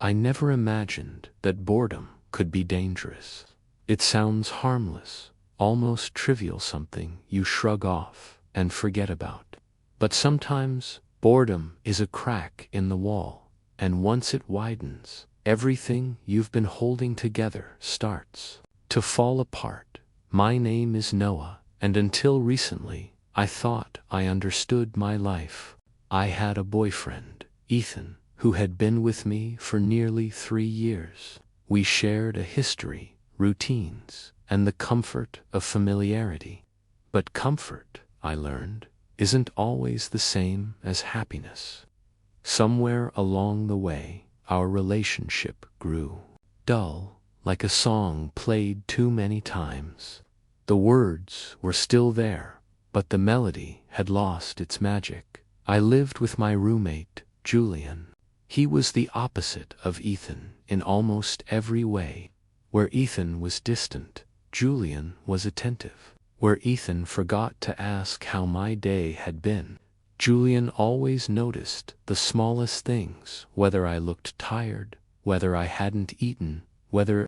I never imagined that boredom could be dangerous. It sounds harmless, almost trivial, something you shrug off and forget about. But sometimes boredom is a crack in the wall, and once it widens, everything you've been holding together starts to fall apart. My name is Noah, and until recently, I thought I understood my life. I had a boyfriend, Ethan, who had been with me for nearly 3 years. We shared a history, routines, and the comfort of familiarity. But comfort, I learned, isn't always the same as happiness. Somewhere along the way, our relationship grew dull, like a song played too many times. The words were still there, but the melody had lost its magic. I lived with my roommate, Julian. He was the opposite of Ethan in almost every way. Where Ethan was distant, Julian was attentive. Where Ethan forgot to ask how my day had been, Julian always noticed the smallest things, whether I looked tired, whether I hadn't eaten, whether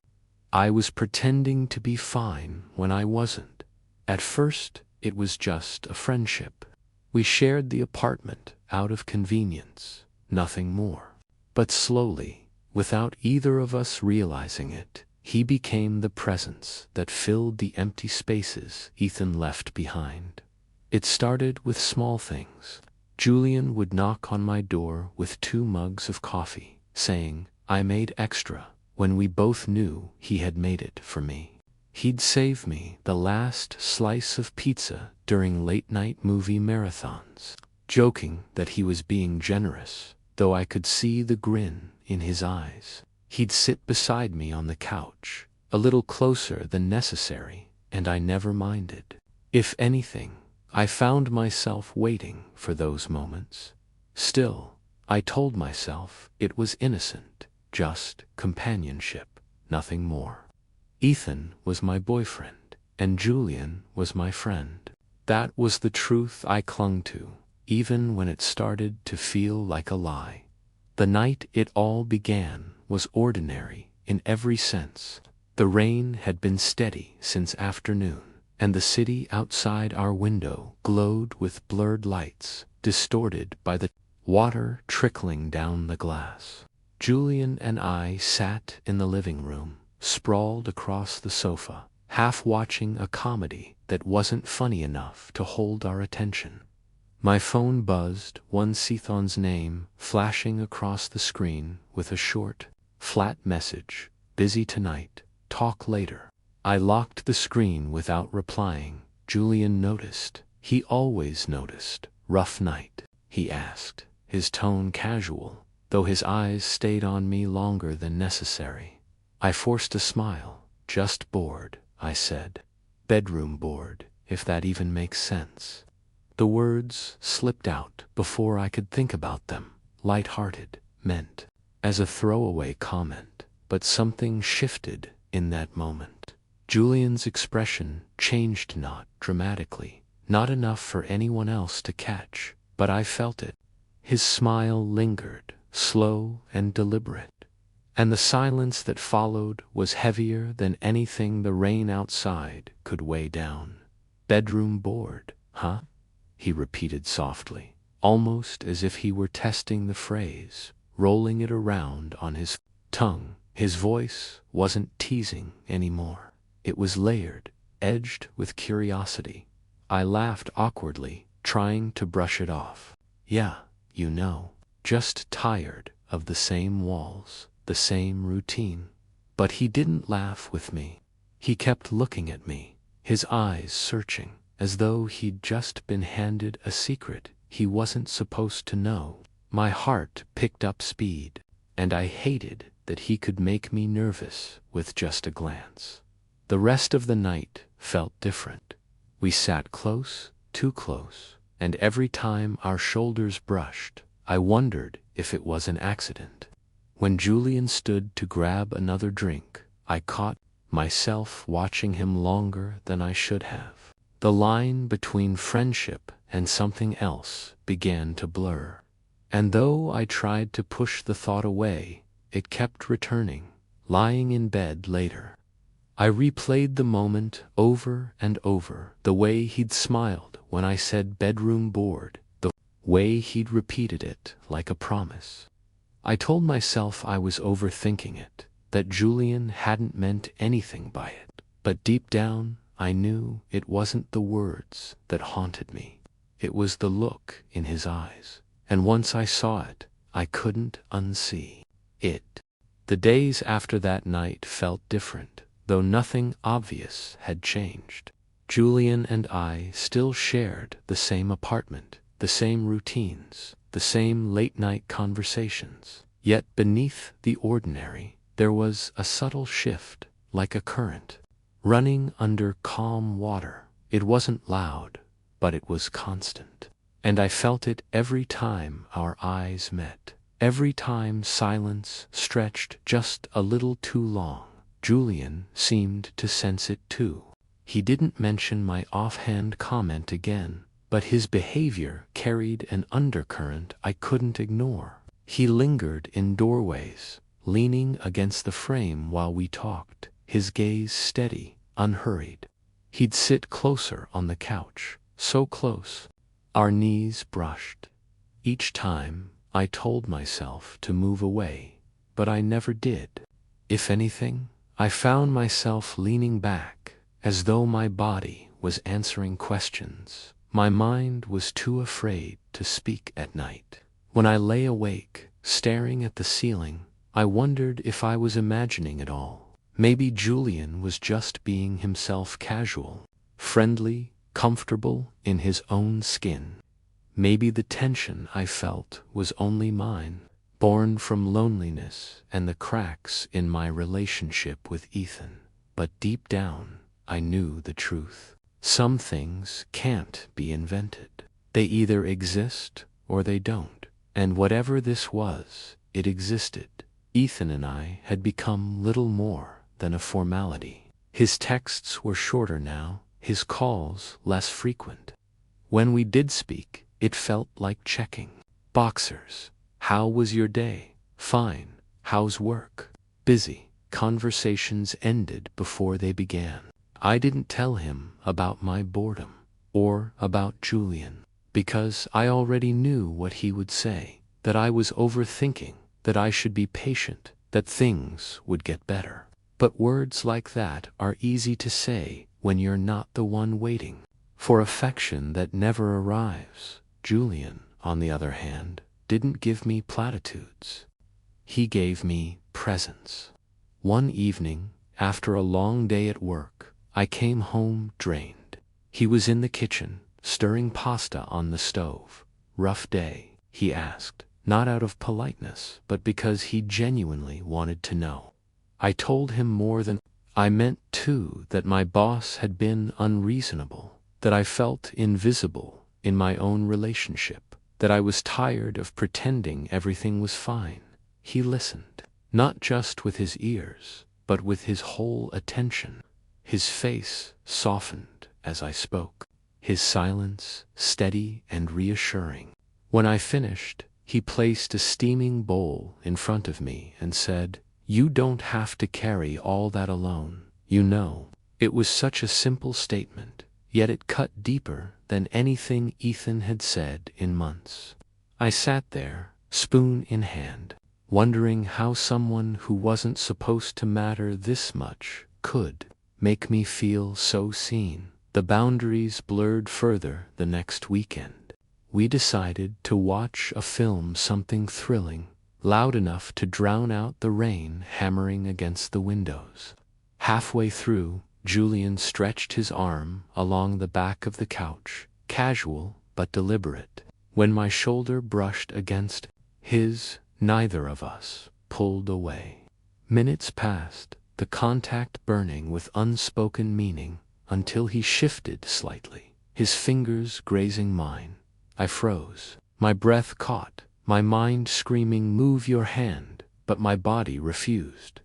I was pretending to be fine when I wasn't. At first, it was just a friendship. We shared the apartment out of convenience, nothing more. But slowly, without either of us realizing it, he became the presence that filled the empty spaces Ethan left behind. It started with small things. Julian would knock on my door with 2 mugs of coffee, saying, "I made extra," when we both knew he had made it for me. He'd save me the last slice of pizza during late-night movie marathons, joking that he was being generous, though I could see the grin in his eyes. He'd sit beside me on the couch, a little closer than necessary, and I never minded. If anything, I found myself waiting for those moments. Still, I told myself it was innocent, just companionship, nothing more. Ethan was my boyfriend, and Julian was my friend. That was the truth I clung to, even when it started to feel like a lie. The night it all began was ordinary in every sense. The rain had been steady since afternoon, and the city outside our window glowed with blurred lights, distorted by the water trickling down the glass. Julian and I sat in the living room, sprawled across the sofa, half watching a comedy that wasn't funny enough to hold our attention. My phone buzzed, Ethan's name flashing across the screen with a short, flat message, "Busy tonight, talk later." I locked the screen without replying. Julian noticed. He always noticed. "Rough night?" he asked, his tone casual, though his eyes stayed on me longer than necessary. I forced a smile. "Just bored," I said. "Bedroom bored, if that even makes sense." The words slipped out before I could think about them. Light-hearted, meant as a throwaway comment, but something shifted in that moment. Julian's expression changed, not dramatically, not enough for anyone else to catch, but I felt it. His smile lingered, slow and deliberate, and the silence that followed was heavier than anything the rain outside could weigh down. "Bedroom bored, huh?" he repeated softly, almost as if he were testing the phrase, rolling it around on his tongue. His voice wasn't teasing anymore. It was layered, edged with curiosity. I laughed awkwardly, trying to brush it off. "Yeah, just tired of the same walls, the same routine." But he didn't laugh with me. He kept looking at me, his eyes searching, as though he'd just been handed a secret he wasn't supposed to know. My heart picked up speed, and I hated that he could make me nervous with just a glance. The rest of the night felt different. We sat close, too close, and every time our shoulders brushed, I wondered if it was an accident. When Julian stood to grab another drink, I caught myself watching him longer than I should have. The line between friendship and something else began to blur. And though I tried to push the thought away, it kept returning, lying in bed later. I replayed the moment over and over, the way he'd smiled when I said bedroom board, the way he'd repeated it like a promise. I told myself I was overthinking it, that Julian hadn't meant anything by it. But deep down, I knew it wasn't the words that haunted me. It was the look in his eyes. And once I saw it, I couldn't unsee it. The days after that night felt different, though nothing obvious had changed. Julian and I still shared the same apartment, the same routines, the same late-night conversations. Yet beneath the ordinary, there was a subtle shift, like a current, running under calm water. It wasn't loud, but it was constant. And I felt it every time our eyes met. Every time silence stretched just a little too long. Julian seemed to sense it too. He didn't mention my offhand comment again, but his behavior carried an undercurrent I couldn't ignore. He lingered in doorways, leaning against the frame while we talked, his gaze steady, unhurried. He'd sit closer on the couch, so close, our knees brushed. Each time, I told myself to move away, but I never did. If anything, I found myself leaning back, as though my body was answering questions. My mind was too afraid to speak at night. When I lay awake, staring at the ceiling, I wondered if I was imagining it all. Maybe Julian was just being himself, casual, friendly, comfortable in his own skin. Maybe the tension I felt was only mine, born from loneliness and the cracks in my relationship with Ethan. But deep down, I knew the truth. Some things can't be invented. They either exist or they don't. And whatever this was, it existed. Ethan and I had become little more than a formality. His texts were shorter now, his calls less frequent. When we did speak, it felt like checking boxers. How was your day? Fine. How's work? Busy. Conversations ended before they began. I didn't tell him about my boredom or about Julian, because I already knew what he would say, that I was overthinking, that I should be patient, that things would get better. But words like that are easy to say when you're not the one waiting for affection that never arrives. Julian, on the other hand, didn't give me platitudes. He gave me presence. One evening, after a long day at work, I came home drained. He was in the kitchen, stirring pasta on the stove. "Rough day?" he asked, not out of politeness, but because he genuinely wanted to know. I told him more than I meant too, that my boss had been unreasonable, that I felt invisible in my own relationship, that I was tired of pretending everything was fine. He listened, not just with his ears, but with his whole attention. His face softened as I spoke, his silence steady and reassuring. When I finished, he placed a steaming bowl in front of me and said, "You don't have to carry all that alone, you know." It was such a simple statement, yet it cut deeper than anything Ethan had said in months. I sat there, spoon in hand, wondering how someone who wasn't supposed to matter this much could make me feel so seen. The boundaries blurred further the next weekend. We decided to watch a film, something thrilling, loud enough to drown out the rain hammering against the windows. Halfway through, Julian stretched his arm along the back of the couch, casual but deliberate. When my shoulder brushed against his, neither of us pulled away. Minutes passed, the contact burning with unspoken meaning, until he shifted slightly, his fingers grazing mine. I froze, my breath caught, my mind screaming, "Move your hand," but my body refused.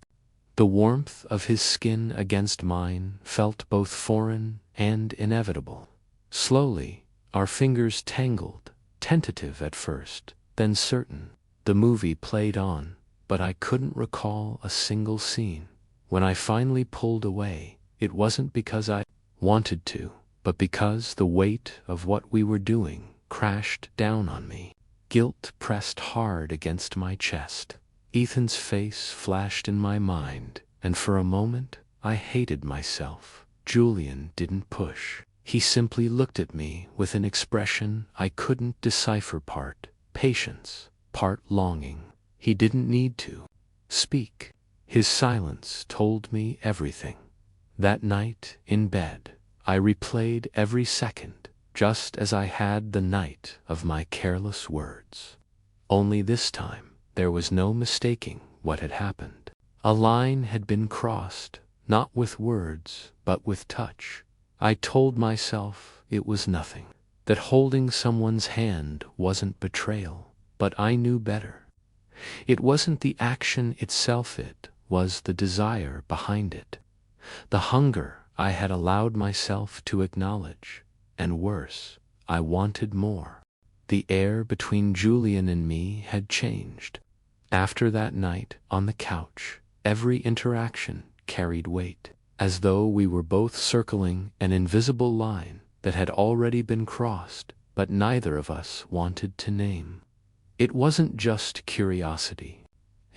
The warmth of his skin against mine felt both foreign and inevitable. Slowly, our fingers tangled, tentative at first, then certain. The movie played on, but I couldn't recall a single scene. When I finally pulled away, it wasn't because I wanted to, but because the weight of what we were doing crashed down on me. Guilt pressed hard against my chest. Ethan's face flashed in my mind, and for a moment I hated myself. Julian didn't push. He simply looked at me with an expression I couldn't decipher, part patience, part longing. He didn't need to speak. His silence told me everything. That night in bed, I replayed every second, just as I had the night of my careless words. Only this time, there was no mistaking what had happened. A line had been crossed, not with words, but with touch. I told myself it was nothing, that holding someone's hand wasn't betrayal, but I knew better. It wasn't the action itself, it was the desire behind it, the hunger I had allowed myself to acknowledge, and worse, I wanted more. The air between Julian and me had changed. After that night on the couch, every interaction carried weight, as though we were both circling an invisible line that had already been crossed, but neither of us wanted to name. It wasn't just curiosity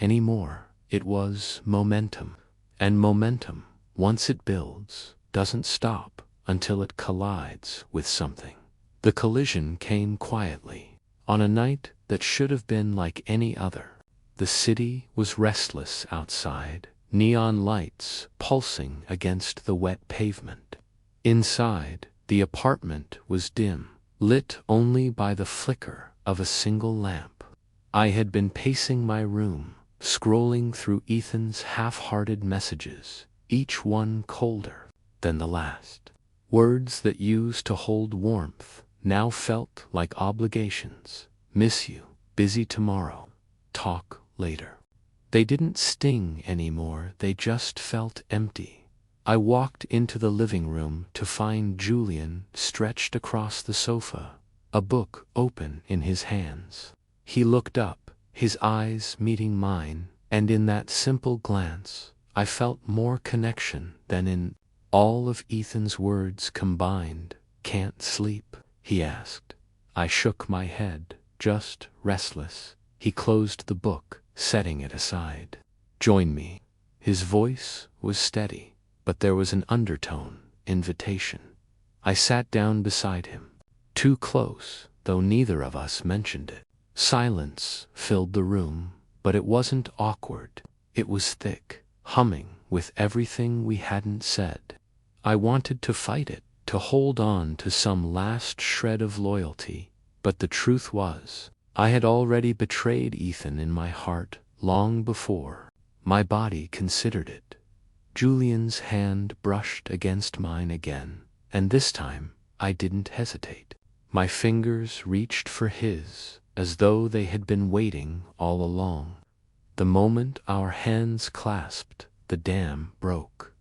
anymore, it was momentum. And momentum, once it builds, doesn't stop until it collides with something. The collision came quietly, on a night that should have been like any other. The city was restless outside, neon lights pulsing against the wet pavement. Inside, the apartment was dim, lit only by the flicker of a single lamp. I had been pacing my room, scrolling through Ethan's half-hearted messages, each one colder than the last. Words that used to hold warmth now felt like obligations. Miss you, busy tomorrow, talk later. They didn't sting anymore, they just felt empty. I walked into the living room to find Julian stretched across the sofa, a book open in his hands. He looked up, his eyes meeting mine, and in that simple glance, I felt more connection than in all of Ethan's words combined. "Can't sleep?" he asked. I shook my head, just restless. He closed the book, setting it aside. "Join me." His voice was steady, but there was an undertone, invitation. I sat down beside him, too close, though neither of us mentioned it. Silence filled the room, but it wasn't awkward. It was thick, humming with everything we hadn't said. I wanted to fight it, to hold on to some last shred of loyalty, but the truth was, I had already betrayed Ethan in my heart long before my body considered it. Julian's hand brushed against mine again, and this time I didn't hesitate. My fingers reached for his, as though they had been waiting all along. The moment our hands clasped, the dam broke.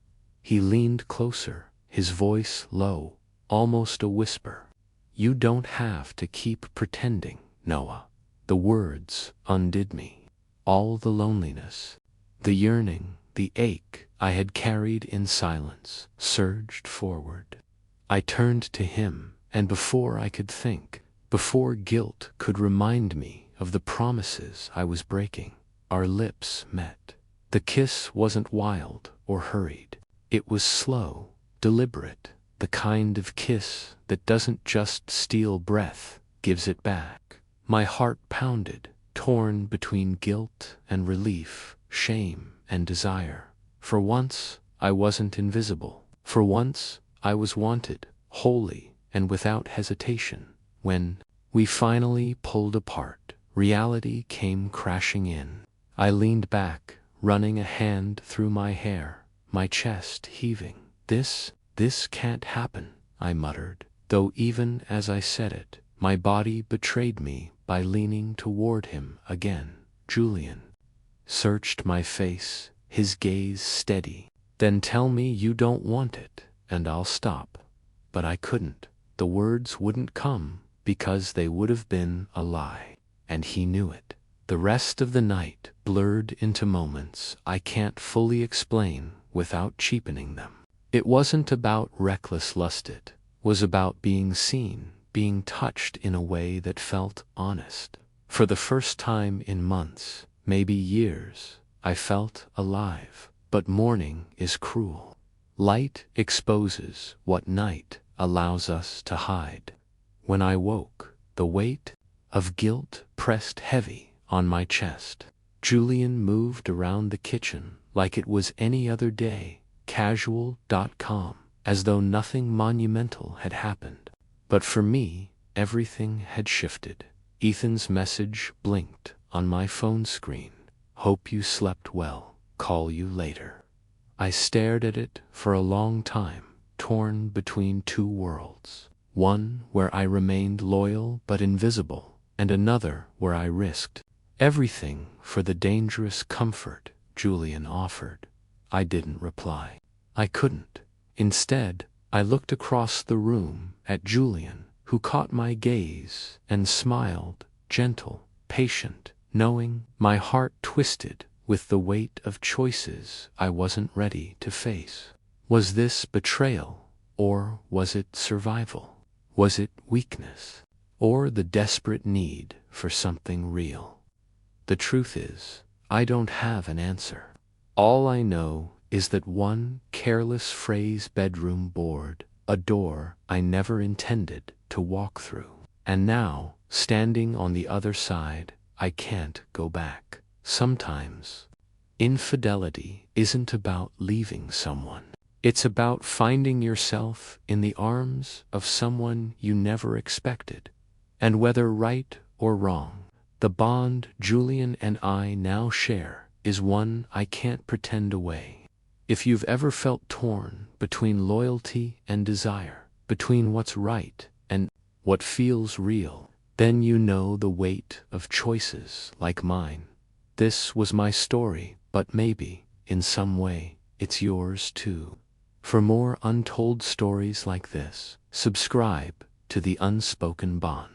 He leaned closer, his voice low, almost a whisper. "You don't have to keep pretending, Noah." The words undid me. All the loneliness, the yearning, the ache I had carried in silence surged forward. I turned to him, and before I could think, before guilt could remind me of the promises I was breaking, our lips met. The kiss wasn't wild or hurried. It was slow, deliberate, the kind of kiss that doesn't just steal breath, gives it back. My heart pounded, torn between guilt and relief, shame and desire. For once, I wasn't invisible. For once, I was wanted, wholly and without hesitation. When we finally pulled apart, reality came crashing in. I leaned back, running a hand through my hair, my chest heaving. This can't happen," I muttered, though even as I said it, my body betrayed me by leaning toward him again. Julian searched my face, his gaze steady. "Then tell me you don't want it, and I'll stop." But I couldn't. The words wouldn't come, because they would have been a lie, and he knew it. The rest of the night blurred into moments I can't fully explain without cheapening them. It wasn't about reckless lust, it was about being seen, being touched in a way that felt honest. For the first time in months, maybe years, I felt alive. But morning is cruel. Light exposes what night allows us to hide. When I woke, the weight of guilt pressed heavy on my chest. Julian moved around the kitchen like it was any other day, casual.com, as though nothing monumental had happened. But for me, everything had shifted. Ethan's message blinked on my phone screen. Hope you slept well. Call you later. I stared at it for a long time, torn between two worlds. One where I remained loyal but invisible, and another where I risked everything for the dangerous comfort Julian offered. I didn't reply. I couldn't. Instead, I looked across the room at Julian, who caught my gaze and smiled, gentle, patient, knowing. My heart twisted with the weight of choices I wasn't ready to face. Was this betrayal, or was it survival? Was it weakness, or the desperate need for something real? The truth is, I don't have an answer. All I know is that one careless phrase bedroom board a door I never intended to walk through. And now, standing on the other side, I can't go back. Sometimes, infidelity isn't about leaving someone. It's about finding yourself in the arms of someone you never expected. And whether right or wrong, the bond Julian and I now share is one I can't pretend away. If you've ever felt torn between loyalty and desire, between what's right and what feels real, then you know the weight of choices like mine. This was my story, but maybe, in some way, it's yours too. For more untold stories like this, subscribe to The Unspoken Bond.